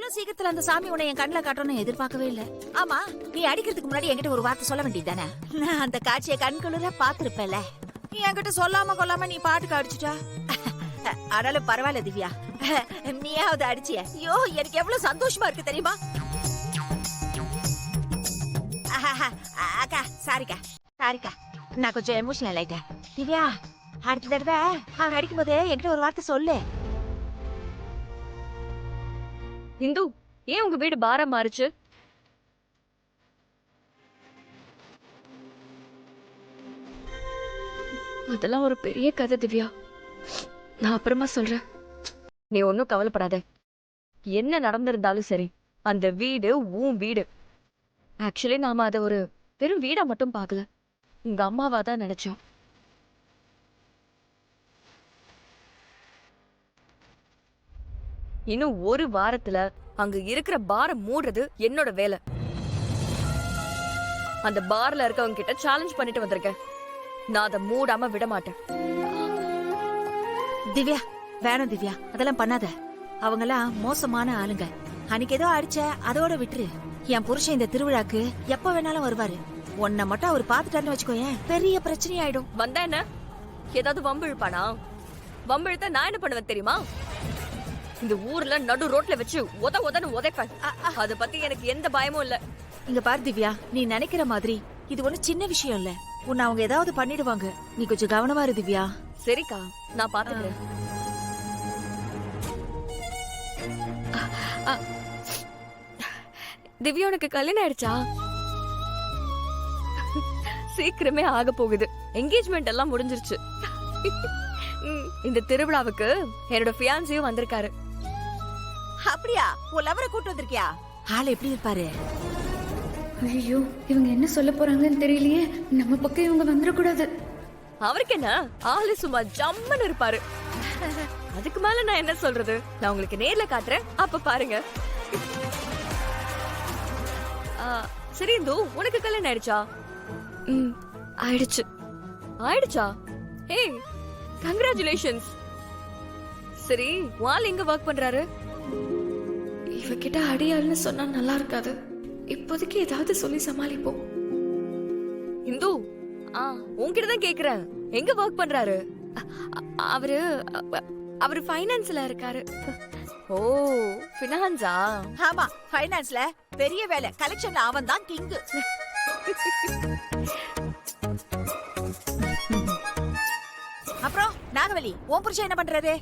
இவ்வளவு சீக்கிரத்துல அந்த சாமி உன்னை என் கண்ணுல காட்டணும்னு எதிர்பார்க்கவே இல்ல. ஆமா, நீ அடிக்கிறதுக்கு முன்னாடி என்கிட்ட ஒரு வார்த்தை சொல்ல வேண்டியதானே? நான் அந்த காட்சியை கண்குளிர பாத்துருப்பேல. நீ என்கிட்ட சொல்லாம கொல்லாம நீ பாட்டுக்கு அடிச்சுட்டா. ஆனாலும் பரவாயில்ல திவ்யா, நீயாவது அடிச்சிய. ஐயோ, எனக்கு எவ்வளவு சந்தோஷமா இருக்கு தெரியுமா? அக்கா சாரிக்கா, நான் கொஞ்சம் எமோஷனல் ஆயிட்டேன். திவ்யா, அடுத்த தடவை அவன் அடிக்கும் போது என்கிட்ட ஒரு வார்த்தை சொல்லு. இந்து, ஏன் உங்க வீடு பாரா மாறுச்சு? அதெல்லாம் ஒரு பெரிய கதை திவ்யா, நான் அப்புறமா சொல்றேன். நீ ஒன்னும் கவலைப்படாத. என்ன நடந்திருந்தாலும் சரி, அந்த வீடு உன் வீடு. ஆக்சுவலி நாம அதை ஒரு வெறும் வீடா மட்டும் பார்க்கல, உங்க அம்மாவா தான் நினைச்சோம். இன்னும் ஒரு வாரத்துல அங்க இருக்கிற பாரை மூடுறது என்னோட வேலை. அந்த பார்ல இருக்கவங்க கிட்ட சேலஞ்ச் பண்ணிட்டு வந்திருக்கேன். நான் அதை மூடாம விட மாட்டேன். திவ்யா, வேணாம் திவ்யா, அதெல்லாம் பண்ணாத. அவங்கெல்லாம் மோசமான ஆளுங்க. அன்னைக்கு ஏதோ அடிச்ச, அதோட விட்டுரு. என் புருஷன் இந்த திருவிழாக்கு எப்ப வேணாலும் வருவாரு. உன்னை மட்டும் அவர் பாத்துட்டாருன்னு வச்சுக்கோயேன், பெரிய பிரச்சனை ஆயிடும். வந்தா என்ன, ஏதாவது வம்பு இழுப்பானா? வம்பு இழுத்தா நான் என்ன பண்ணுவேன் தெரியுமா? இந்த ஊர்ல நடு ரோட்ல வச்சு உதன்னு உதைப்பேன். அத பத்தி எனக்கு எந்த பயமும் இல்ல. இங்க பாரு திவ்யா, நீ நினைக்கிற மாதிரி இது ஒண்ணு சின்ன விஷயம் இல்ல. உன்னை அவங்க ஏதாவது பண்ணிடுவாங்க. நீ கொஞ்சம் கவனமா இரு திவ்யா. சரிக்கா, நான் பாத்துக்கிறேன். திவ்யா, உனக்கு கல்யாணம் ஆயிடுச்சா? சீக்கிரமே ஆக போகுது. என்கேஜ்மெண்ட் எல்லாம் முடிஞ்சிருச்சு. இந்த திருவிழாவுக்கு என்னோட ஃபியான்சியும் வந்திருக்காரு. அப்படியா? உன் லவரை கூட்டு வந்திருக்கியா? ஆள் எப்படி இருப்பாரு? ஐயோ, இவங்க என்ன சொல்ல போறாங்கன்னு தெரியலையே. நம்ம பக்கம் இவங்க வந்துடக்கூடாது. அவருக்கு என்ன, ஆளு சும்மா ஜம்முன்னு இருப்பாரு. அதுக்கு மேல நான் என்ன சொல்றது? நான் உங்களுக்கு நேர்ல காட்டுறேன், அப்ப பாருங்க. சரி இந்து, உனக்கு கல்யாணம் ஆயிடுச்சா? ஆயிடுச்சு. ஆயிடுச்சா? ஏய், கங்க்ராச்சுலேஷன்ஸ். சரி, வால் எங்க ஒர்க் பண்றாரு? இவகிட்ட அடியாள்னு சொன்னா நல்லா இருக்காது. இப்போதைக்கு ஏதாவது சொல்லி சமாளிப்போம். இந்து, உன்கிட்டதான் கேக்குறேன், எங்க ஒர்க் பண்றாரு? அவரு ஃபைனான்ஸ்ல இருக்காரு. ஓ, ஃபினான்ஸா? ஆமா, ஃபைனான்ஸ்ல பெரிய வேலை. கலெக்ஷன்ல அவன் தான் கிங். அப்புறம் நாகவலி, உன் புருஷன் என்ன பண்றாரு?